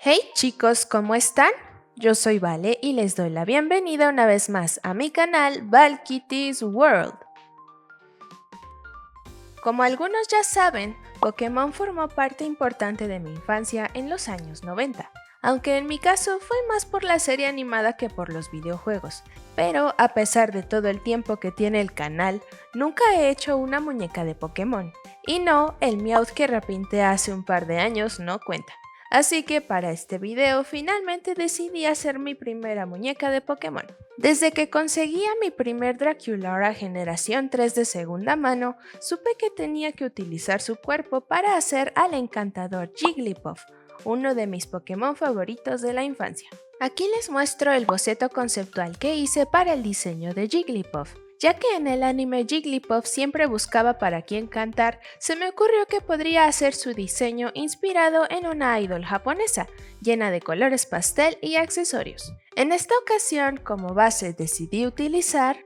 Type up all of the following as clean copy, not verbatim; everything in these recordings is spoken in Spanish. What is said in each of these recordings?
Hey chicos, ¿cómo están? Yo soy Vale y les doy la bienvenida una vez más a mi canal Val Kitty's World. Como algunos ya saben, Pokémon formó parte importante de mi infancia en los años 90, aunque en mi caso fue más por la serie animada que por los videojuegos. Pero a pesar de todo el tiempo que tiene el canal, nunca he hecho una muñeca de Pokémon. Y no, el Meowth que repinté hace un par de años no cuenta. Así que para este video finalmente decidí hacer mi primera muñeca de Pokémon. Desde que conseguí a mi primer Draculaura generación 3 de segunda mano, supe que tenía que utilizar su cuerpo para hacer al encantador Jigglypuff, uno de mis Pokémon favoritos de la infancia. Aquí les muestro el boceto conceptual que hice para el diseño de Jigglypuff. Ya que en el anime Jigglypuff siempre buscaba para quién cantar, se me ocurrió que podría hacer su diseño inspirado en una idol japonesa, llena de colores pastel y accesorios. En esta ocasión, como base decidí utilizar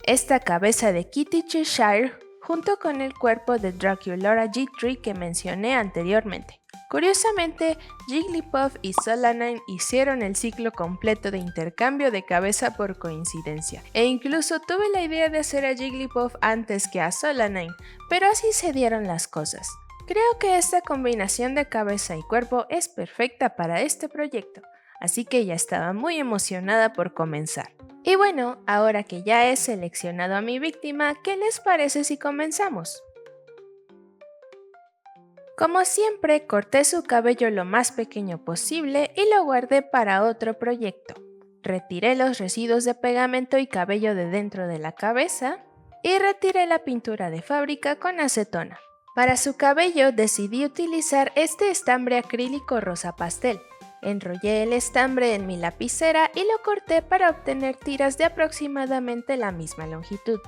esta cabeza de Kitty Cheshire junto con el cuerpo de Draculaura G3 que mencioné anteriormente. Curiosamente, Jigglypuff y Solanine hicieron el ciclo completo de intercambio de cabeza por coincidencia, e incluso tuve la idea de hacer a Jigglypuff antes que a Solanine, pero así se dieron las cosas. Creo que esta combinación de cabeza y cuerpo es perfecta para este proyecto, así que ya estaba muy emocionada por comenzar. Y bueno, ahora que ya he seleccionado a mi víctima, ¿qué les parece si comenzamos? Como siempre, corté su cabello lo más pequeño posible y lo guardé para otro proyecto. Retiré los residuos de pegamento y cabello de dentro de la cabeza y retiré la pintura de fábrica con acetona. Para su cabello decidí utilizar este estambre acrílico rosa pastel. Enrollé el estambre en mi lapicera y lo corté para obtener tiras de aproximadamente la misma longitud.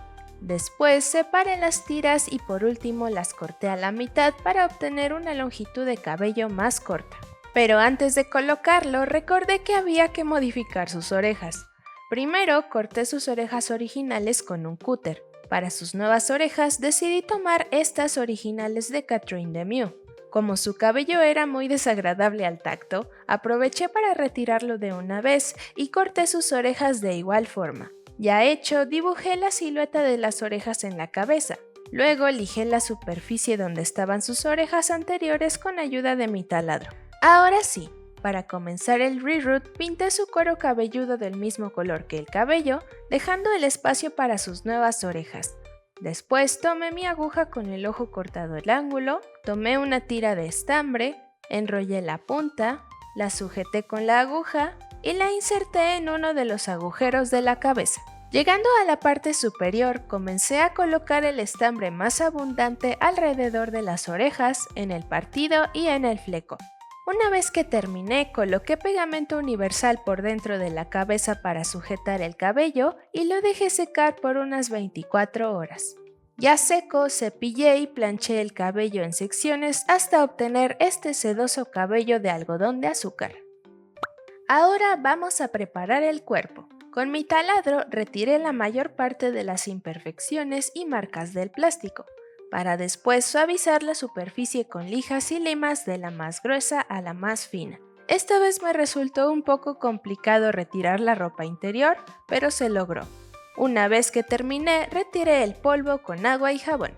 Después separé las tiras y por último las corté a la mitad para obtener una longitud de cabello más corta. Pero antes de colocarlo recordé que había que modificar sus orejas. Primero corté sus orejas originales con un cúter. Para sus nuevas orejas decidí tomar estas originales de Catherine Deneuve. Como su cabello era muy desagradable al tacto, aproveché para retirarlo de una vez y corté sus orejas de igual forma. Ya hecho, dibujé la silueta de las orejas en la cabeza. Luego lijé la superficie donde estaban sus orejas anteriores con ayuda de mi taladro. Ahora sí, para comenzar el reroot pinté su cuero cabelludo del mismo color que el cabello, dejando el espacio para sus nuevas orejas. Después tomé mi aguja con el ojo cortado el ángulo, tomé una tira de estambre, enrollé la punta, la sujeté con la aguja y la inserté en uno de los agujeros de la cabeza. Llegando a la parte superior, comencé a colocar el estambre más abundante alrededor de las orejas, en el partido y en el fleco. Una vez que terminé, coloqué pegamento universal por dentro de la cabeza para sujetar el cabello y lo dejé secar por unas 24 horas. Ya seco, cepillé y planché el cabello en secciones hasta obtener este sedoso cabello de algodón de azúcar. Ahora vamos a preparar el cuerpo. Con mi taladro retiré la mayor parte de las imperfecciones y marcas del plástico, para después suavizar la superficie con lijas y limas de la más gruesa a la más fina. Esta vez me resultó un poco complicado retirar la ropa interior, pero se logró. Una vez que terminé, retiré el polvo con agua y jabón.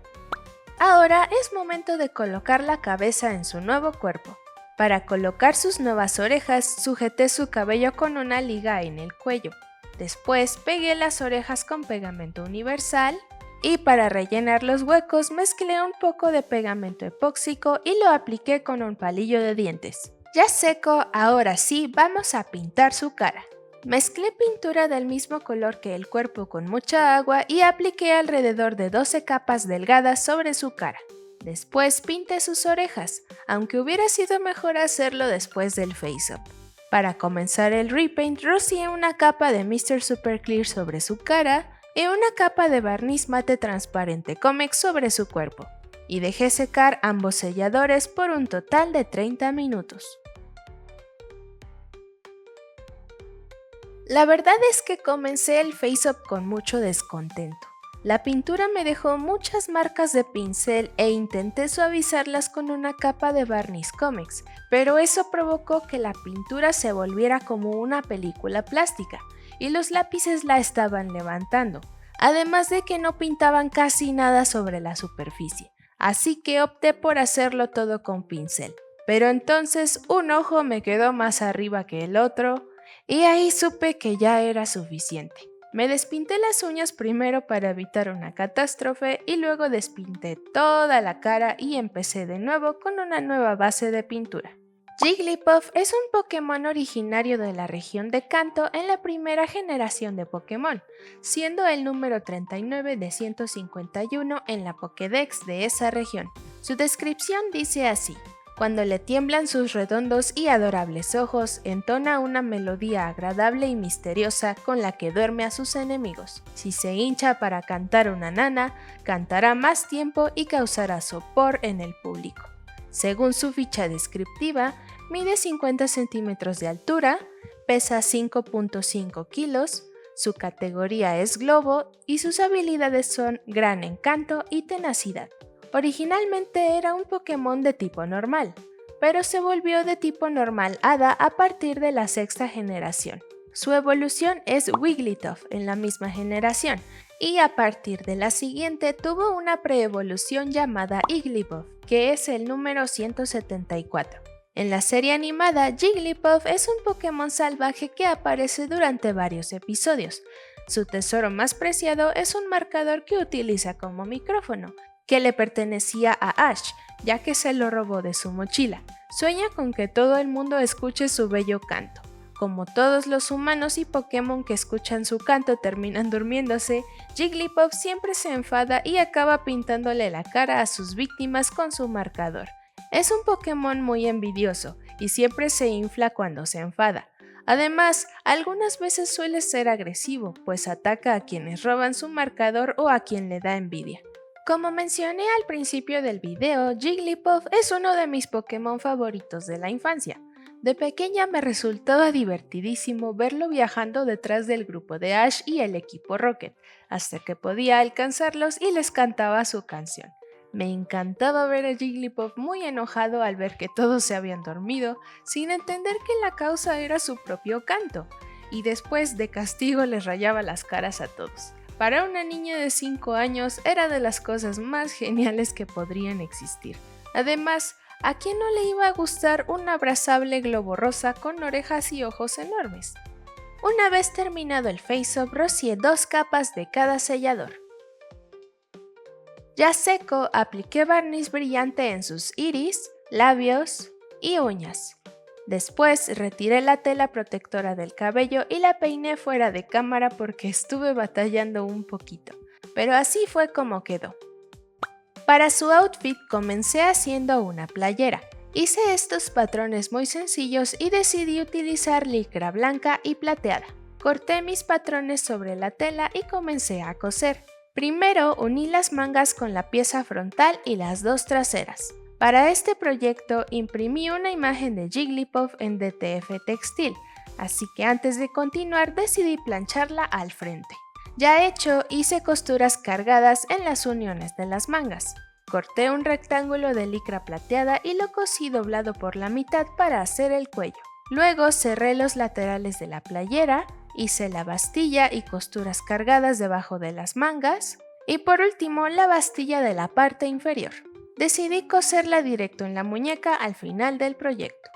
Ahora es momento de colocar la cabeza en su nuevo cuerpo. Para colocar sus nuevas orejas, sujeté su cabello con una liga en el cuello. Después pegué las orejas con pegamento universal y para rellenar los huecos mezclé un poco de pegamento epóxico y lo apliqué con un palillo de dientes. Ya seco, ahora sí vamos a pintar su cara. Mezclé pintura del mismo color que el cuerpo con mucha agua y apliqué alrededor de 12 capas delgadas sobre su cara. Después pinté sus orejas, aunque hubiera sido mejor hacerlo después del face-up. Para comenzar el repaint, rocié una capa de Mr. Super Clear sobre su cara y una capa de barniz mate transparente Comex sobre su cuerpo, y dejé secar ambos selladores por un total de 30 minutos. La verdad es que comencé el face-up con mucho descontento. La pintura me dejó muchas marcas de pincel e intenté suavizarlas con una capa de barniz cómex, pero eso provocó que la pintura se volviera como una película plástica y los lápices la estaban levantando, además de que no pintaban casi nada sobre la superficie, así que opté por hacerlo todo con pincel. Pero entonces un ojo me quedó más arriba que el otro y ahí supe que ya era suficiente. Me despinté las uñas primero para evitar una catástrofe y luego despinté toda la cara y empecé de nuevo con una nueva base de pintura. Jigglypuff es un Pokémon originario de la región de Kanto en la primera generación de Pokémon, siendo el número 39 de 151 en la Pokédex de esa región. Su descripción dice así: cuando le tiemblan sus redondos y adorables ojos, entona una melodía agradable y misteriosa con la que duerme a sus enemigos. Si se hincha para cantar una nana, cantará más tiempo y causará sopor en el público. Según su ficha descriptiva, mide 50 centímetros de altura, pesa 5.5 kilos, su categoría es globo y sus habilidades son gran encanto y tenacidad. Originalmente era un Pokémon de tipo normal, pero se volvió de tipo normal hada a partir de la sexta generación. Su evolución es Wigglytuff en la misma generación, y a partir de la siguiente tuvo una preevolución llamada Igglybuff, que es el número 174. En la serie animada, Jigglypuff es un Pokémon salvaje que aparece durante varios episodios. Su tesoro más preciado es un marcador que utiliza como micrófono, que le pertenecía a Ash, ya que se lo robó de su mochila. Sueña con que todo el mundo escuche su bello canto. Como todos los humanos y Pokémon que escuchan su canto terminan durmiéndose, Jigglypuff siempre se enfada y acaba pintándole la cara a sus víctimas con su marcador. Es un Pokémon muy envidioso y siempre se infla cuando se enfada. Además, algunas veces suele ser agresivo, pues ataca a quienes roban su marcador o a quien le da envidia. Como mencioné al principio del video, Jigglypuff es uno de mis Pokémon favoritos de la infancia. De pequeña me resultaba divertidísimo verlo viajando detrás del grupo de Ash y el equipo Rocket, hasta que podía alcanzarlos y les cantaba su canción. Me encantaba ver a Jigglypuff muy enojado al ver que todos se habían dormido, sin entender que la causa era su propio canto, y después de castigo les rayaba las caras a todos. Para una niña de 5 años era de las cosas más geniales que podrían existir. Además, ¿a quién no le iba a gustar un abrazable globo rosa con orejas y ojos enormes? Una vez terminado el face-up, rocié 2 capas de cada sellador. Ya seco, apliqué barniz brillante en sus iris, labios y uñas. Después retiré la tela protectora del cabello y la peiné fuera de cámara porque estuve batallando un poquito, pero así fue como quedó. Para su outfit comencé haciendo una playera. Hice estos patrones muy sencillos y decidí utilizar licra blanca y plateada. Corté mis patrones sobre la tela y comencé a coser. Primero uní las mangas con la pieza frontal y las 2 traseras. Para este proyecto imprimí una imagen de Jigglypuff en DTF Textil, así que antes de continuar decidí plancharla al frente. Ya hecho, hice costuras cargadas en las uniones de las mangas. Corté un rectángulo de licra plateada y lo cosí doblado por la mitad para hacer el cuello. Luego cerré los laterales de la playera, hice la bastilla y costuras cargadas debajo de las mangas, y por último la bastilla de la parte inferior. Decidí coserla directo en la muñeca al final del proyecto.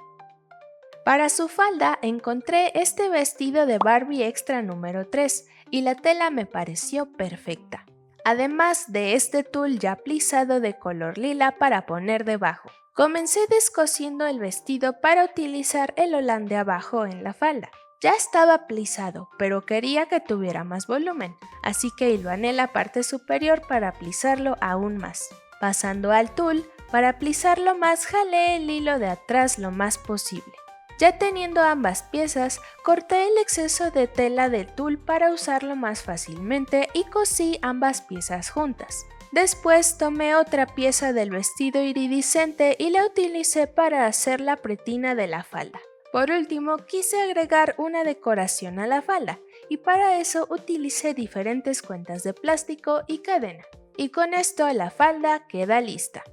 Para su falda encontré este vestido de Barbie extra número 3 y la tela me pareció perfecta. Además de este tul ya plisado de color lila para poner debajo. Comencé descosiendo el vestido para utilizar el holán de abajo en la falda. Ya estaba plisado, pero quería que tuviera más volumen, así que hilvané la parte superior para plisarlo aún más. Pasando al tul, para plisarlo más jalé el hilo de atrás lo más posible. Ya teniendo ambas piezas, corté el exceso de tela del tul para usarlo más fácilmente y cosí ambas piezas juntas. Después tomé otra pieza del vestido iridiscente y la utilicé para hacer la pretina de la falda. Por último, quise agregar una decoración a la falda y para eso utilicé diferentes cuentas de plástico y cadena. Y con esto la falda queda lista.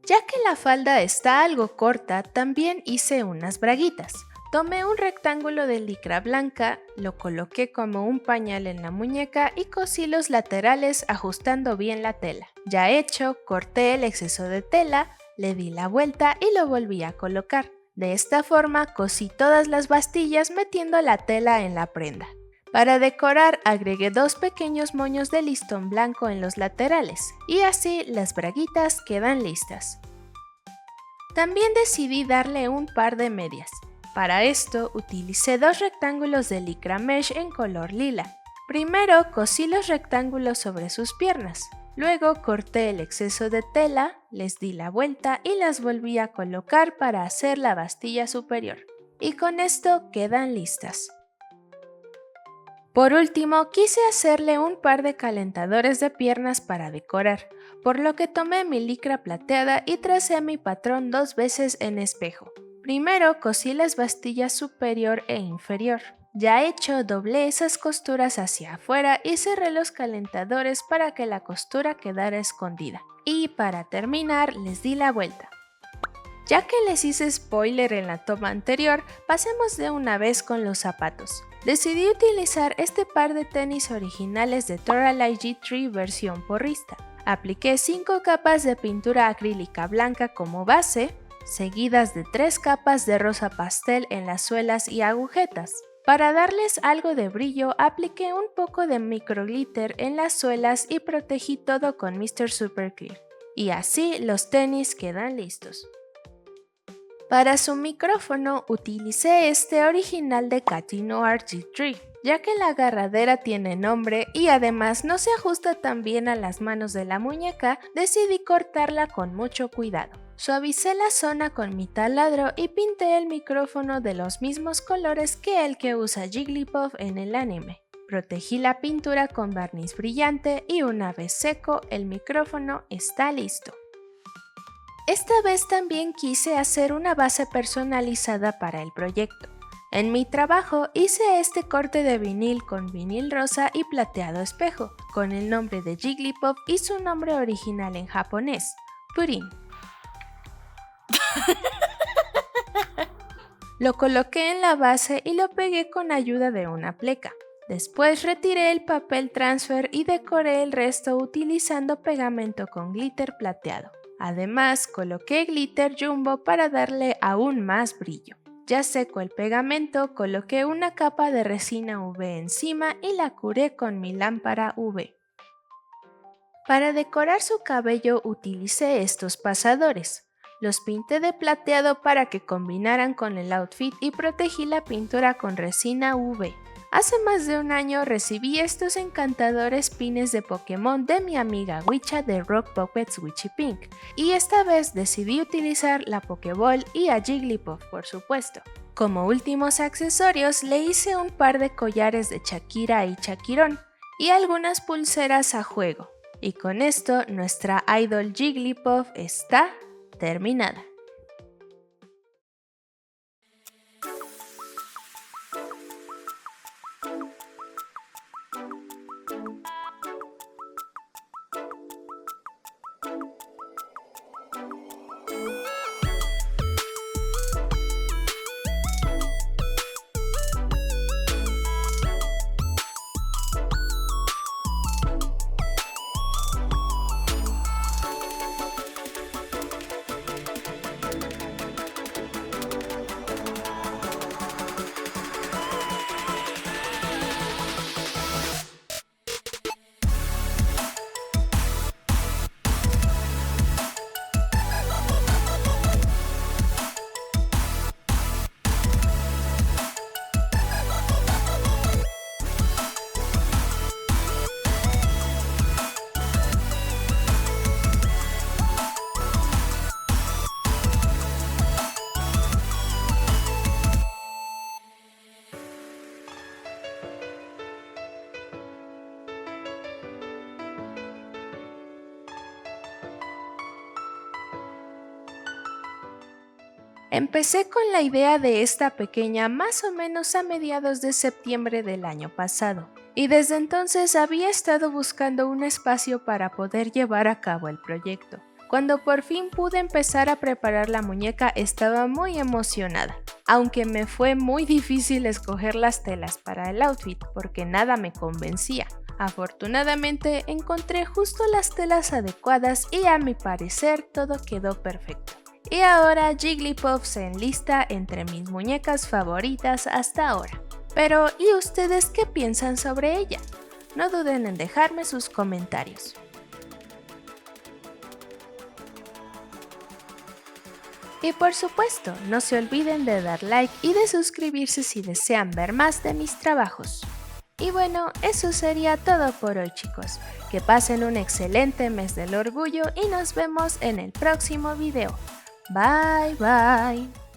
Ya que la falda está algo corta, también hice unas braguitas. Tomé un rectángulo de licra blanca, lo coloqué como un pañal en la muñeca y cosí los laterales ajustando bien la tela. Ya hecho, corté el exceso de tela, le di la vuelta y lo volví a colocar. De esta forma cosí todas las bastillas metiendo la tela en la prenda. Para decorar agregué 2 pequeños moños de listón blanco en los laterales y así las braguitas quedan listas. También decidí darle un par de medias. Para esto utilicé 2 rectángulos de licra mesh en color lila. Primero cosí los rectángulos sobre sus piernas. Luego corté el exceso de tela, les di la vuelta y las volví a colocar para hacer la bastilla superior. Y con esto quedan listas. Por último, quise hacerle un par de calentadores de piernas para decorar, por lo que tomé mi licra plateada y tracé mi patrón 2 veces en espejo. Primero cosí las bastillas superior e inferior. Ya hecho, doblé esas costuras hacia afuera y cerré los calentadores para que la costura quedara escondida. Y para terminar, les di la vuelta. Ya que les hice spoiler en la toma anterior, pasemos de una vez con los zapatos. Decidí utilizar este par de tenis originales de Toralei G3 versión porrista. Apliqué 5 capas de pintura acrílica blanca como base, seguidas de 3 capas de rosa pastel en las suelas y agujetas. Para darles algo de brillo, apliqué un poco de microglitter en las suelas y protegí todo con Mr. Super Clear. Y así los tenis quedan listos. Para su micrófono utilicé este original de Cassino RG3, ya que la agarradera tiene nombre y además no se ajusta tan bien a las manos de la muñeca, decidí cortarla con mucho cuidado. Suavicé la zona con mi taladro y pinté el micrófono de los mismos colores que el que usa Jigglypuff en el anime. Protegí la pintura con barniz brillante y una vez seco, el micrófono está listo. Esta vez también quise hacer una base personalizada para el proyecto. En mi trabajo hice este corte de vinil con vinil rosa y plateado espejo, con el nombre de Jigglypuff y su nombre original en japonés, Purin. Lo coloqué en la base y lo pegué con ayuda de una pleca. Después retiré el papel transfer y decoré el resto utilizando pegamento con glitter plateado. Además, coloqué glitter jumbo para darle aún más brillo. Ya seco el pegamento, coloqué una capa de resina UV encima y la curé con mi lámpara UV. Para decorar su cabello utilicé estos pasadores. Los pinté de plateado para que combinaran con el outfit y protegí la pintura con resina UV. Hace más de un año recibí estos encantadores pines de Pokémon de mi amiga Wicha de Rock Puppets Witchy Pink, y esta vez decidí utilizar la Pokéball y a Jigglypuff, por supuesto. Como últimos accesorios le hice un par de collares de Shakira y Shakirón y algunas pulseras a juego. Y con esto nuestra idol Jigglypuff está terminada. Empecé con la idea de esta pequeña más o menos a mediados de septiembre del año pasado, y desde entonces había estado buscando un espacio para poder llevar a cabo el proyecto. Cuando por fin pude empezar a preparar la muñeca estaba muy emocionada, aunque me fue muy difícil escoger las telas para el outfit porque nada me convencía. Afortunadamente encontré justo las telas adecuadas y a mi parecer todo quedó perfecto. Y ahora Jigglypuff se enlista entre mis muñecas favoritas hasta ahora. Pero, ¿y ustedes qué piensan sobre ella? No duden en dejarme sus comentarios. Y por supuesto, no se olviden de dar like y de suscribirse si desean ver más de mis trabajos. Y bueno, eso sería todo por hoy, chicos. Que pasen un excelente mes del orgullo y nos vemos en el próximo video. Bye bye.